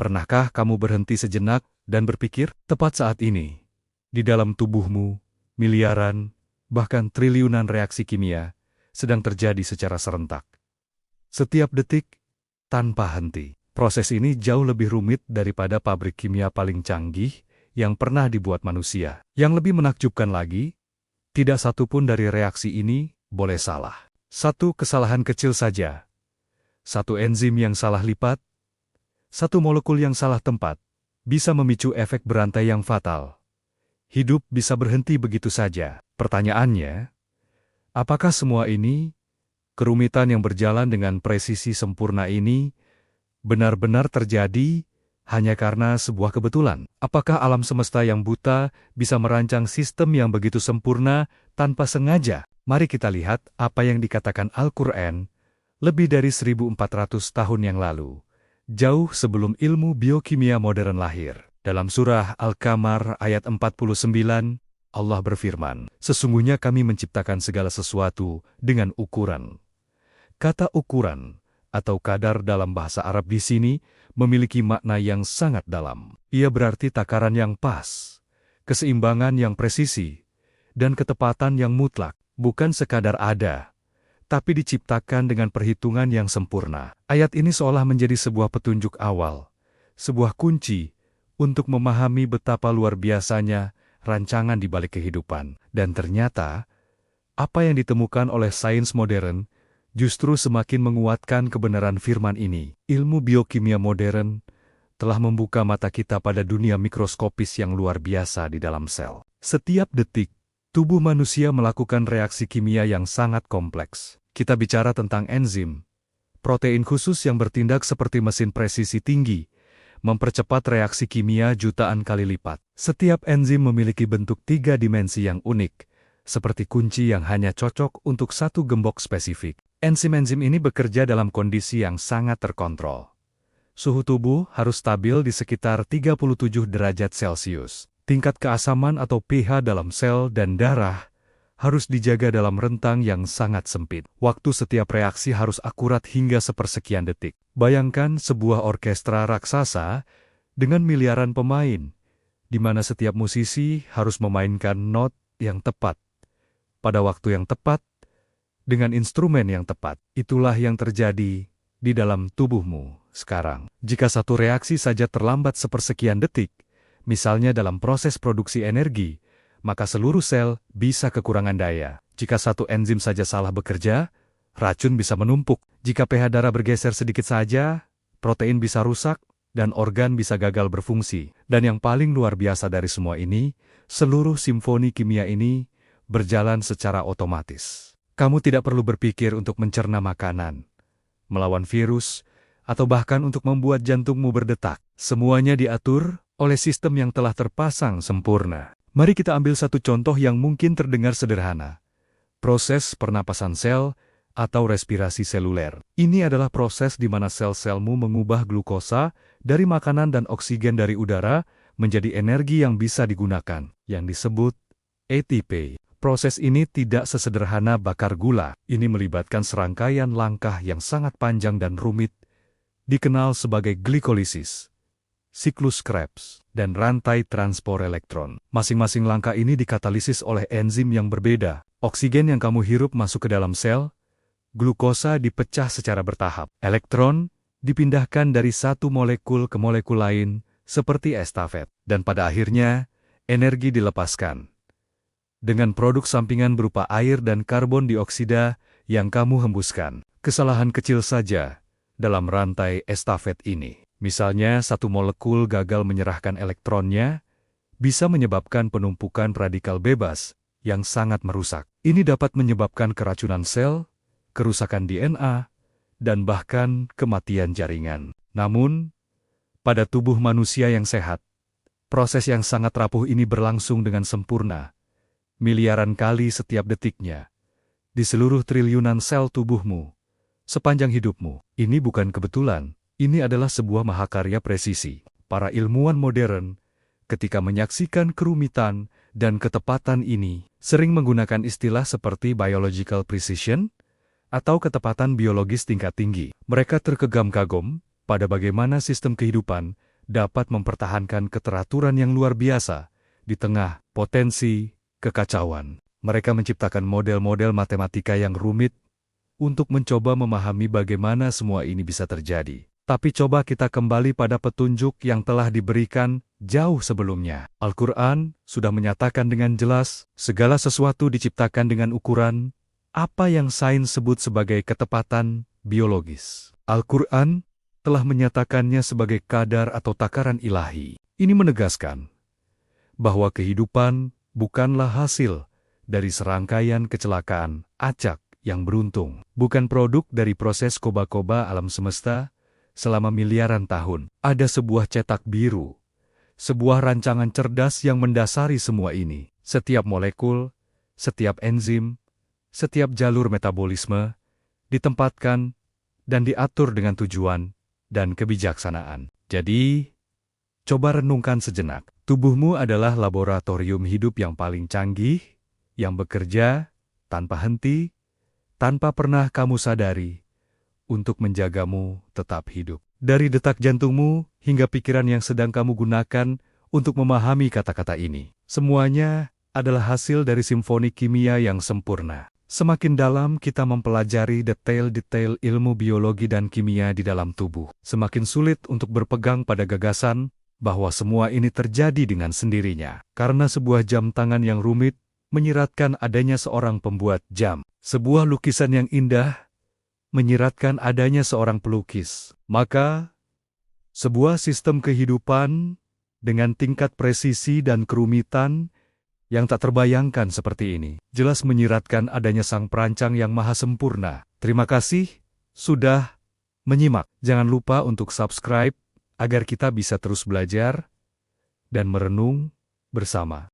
Pernahkah kamu berhenti sejenak dan berpikir, tepat saat ini, di dalam tubuhmu, miliaran, bahkan triliunan reaksi kimia sedang terjadi secara serentak. Setiap detik, tanpa henti. Proses ini jauh lebih rumit daripada pabrik kimia paling canggih yang pernah dibuat manusia. Yang lebih menakjubkan lagi, tidak satu pun dari reaksi ini boleh salah. Satu kesalahan kecil saja. Satu enzim yang salah lipat, satu molekul yang salah tempat, bisa memicu efek berantai yang fatal. Hidup bisa berhenti begitu saja. Pertanyaannya, apakah semua ini, kerumitan yang berjalan dengan presisi sempurna ini, benar-benar terjadi hanya karena sebuah kebetulan? Apakah alam semesta yang buta bisa merancang sistem yang begitu sempurna tanpa sengaja? Mari kita lihat apa yang dikatakan Al-Quran lebih dari 1400 tahun yang lalu, jauh sebelum ilmu biokimia modern lahir. Dalam surah Al-Qamar ayat 49, Allah berfirman, "Sesungguhnya kami menciptakan segala sesuatu dengan ukuran." Kata ukuran atau kadar dalam bahasa Arab di sini memiliki makna yang sangat dalam. Ia berarti takaran yang pas, keseimbangan yang presisi, dan ketepatan yang mutlak, bukan sekadar ada, tapi diciptakan dengan perhitungan yang sempurna. Ayat ini seolah menjadi sebuah petunjuk awal, sebuah kunci untuk memahami betapa luar biasanya rancangan di balik kehidupan. Dan ternyata, apa yang ditemukan oleh sains modern justru semakin menguatkan kebenaran firman ini. Ilmu biokimia modern telah membuka mata kita pada dunia mikroskopis yang luar biasa di dalam sel. Setiap detik, tubuh manusia melakukan reaksi kimia yang sangat kompleks. Kita bicara tentang enzim, protein khusus yang bertindak seperti mesin presisi tinggi, mempercepat reaksi kimia jutaan kali lipat. Setiap enzim memiliki bentuk 3 dimensi yang unik, seperti kunci yang hanya cocok untuk satu gembok spesifik. Enzim-enzim ini bekerja dalam kondisi yang sangat terkontrol. Suhu tubuh harus stabil di sekitar 37 derajat Celcius. Tingkat keasaman atau pH dalam sel dan darah harus dijaga dalam rentang yang sangat sempit. Waktu setiap reaksi harus akurat hingga sepersekian detik. Bayangkan sebuah orkestra raksasa dengan miliaran pemain, di mana setiap musisi harus memainkan not yang tepat, pada waktu yang tepat, dengan instrumen yang tepat. Itulah yang terjadi di dalam tubuhmu sekarang. Jika satu reaksi saja terlambat sepersekian detik, misalnya dalam proses produksi energi, maka seluruh sel bisa kekurangan daya. Jika satu enzim saja salah bekerja, racun bisa menumpuk. Jika pH darah bergeser sedikit saja, protein bisa rusak, dan organ bisa gagal berfungsi. Dan yang paling luar biasa dari semua ini, seluruh simfoni kimia ini berjalan secara otomatis. Kamu tidak perlu berpikir untuk mencerna makanan, melawan virus, atau bahkan untuk membuat jantungmu berdetak. Semuanya diatur oleh sistem yang telah terpasang sempurna. Mari kita ambil satu contoh yang mungkin terdengar sederhana. Proses pernapasan sel atau respirasi seluler. Ini adalah proses di mana sel-selmu mengubah glukosa dari makanan dan oksigen dari udara menjadi energi yang bisa digunakan, yang disebut ATP. Proses ini tidak sesederhana bakar gula. Ini melibatkan serangkaian langkah yang sangat panjang dan rumit, dikenal sebagai glikolisis, siklus Krebs, dan rantai transport elektron. Masing-masing langkah ini dikatalisis oleh enzim yang berbeda. Oksigen yang kamu hirup masuk ke dalam sel, glukosa dipecah secara bertahap. Elektron dipindahkan dari satu molekul ke molekul lain, seperti estafet. Dan pada akhirnya, energi dilepaskan dengan produk sampingan berupa air dan karbon dioksida yang kamu hembuskan. Kesalahan kecil saja dalam rantai estafet ini, misalnya satu molekul gagal menyerahkan elektronnya, bisa menyebabkan penumpukan radikal bebas yang sangat merusak. Ini dapat menyebabkan keracunan sel, kerusakan DNA, dan bahkan kematian jaringan. Namun, pada tubuh manusia yang sehat, proses yang sangat rapuh ini berlangsung dengan sempurna, miliaran kali setiap detiknya, di seluruh triliunan sel tubuhmu, sepanjang hidupmu. Ini bukan kebetulan, ini adalah sebuah mahakarya presisi. Para ilmuwan modern, ketika menyaksikan kerumitan dan ketepatan ini, sering menggunakan istilah seperti biological precision atau ketepatan biologis tingkat tinggi. Mereka terkagum-kagum pada bagaimana sistem kehidupan dapat mempertahankan keteraturan yang luar biasa di tengah potensi kekacauan. Mereka menciptakan model-model matematika yang rumit untuk mencoba memahami bagaimana semua ini bisa terjadi. Tapi coba kita kembali pada petunjuk yang telah diberikan jauh sebelumnya. Al-Quran sudah menyatakan dengan jelas, segala sesuatu diciptakan dengan ukuran apa yang sains sebut sebagai ketepatan biologis. Al-Quran telah menyatakannya sebagai kadar atau takaran ilahi. Ini menegaskan bahwa kehidupan bukanlah hasil dari serangkaian kecelakaan acak yang beruntung, bukan produk dari proses koba-koba alam semesta selama miliaran tahun. Ada sebuah cetak biru, sebuah rancangan cerdas yang mendasari semua ini. Setiap molekul, setiap enzim, setiap jalur metabolisme ditempatkan dan diatur dengan tujuan dan kebijaksanaan. Jadi, coba renungkan sejenak. Tubuhmu adalah laboratorium hidup yang paling canggih, yang bekerja tanpa henti, tanpa pernah kamu sadari, untuk menjagamu tetap hidup. Dari detak jantungmu hingga pikiran yang sedang kamu gunakan untuk memahami kata-kata ini. Semuanya adalah hasil dari simfoni kimia yang sempurna. Semakin dalam kita mempelajari detail-detail ilmu biologi dan kimia di dalam tubuh, semakin sulit untuk berpegang pada gagasan bahwa semua ini terjadi dengan sendirinya. Karena sebuah jam tangan yang rumit menyiratkan adanya seorang pembuat jam. Sebuah lukisan yang indah menyiratkan adanya seorang pelukis. Maka, sebuah sistem kehidupan dengan tingkat presisi dan kerumitan yang tak terbayangkan seperti ini, jelas menyiratkan adanya sang perancang yang maha sempurna. Terima kasih sudah menyimak. Jangan lupa untuk subscribe agar kita bisa terus belajar dan merenung bersama.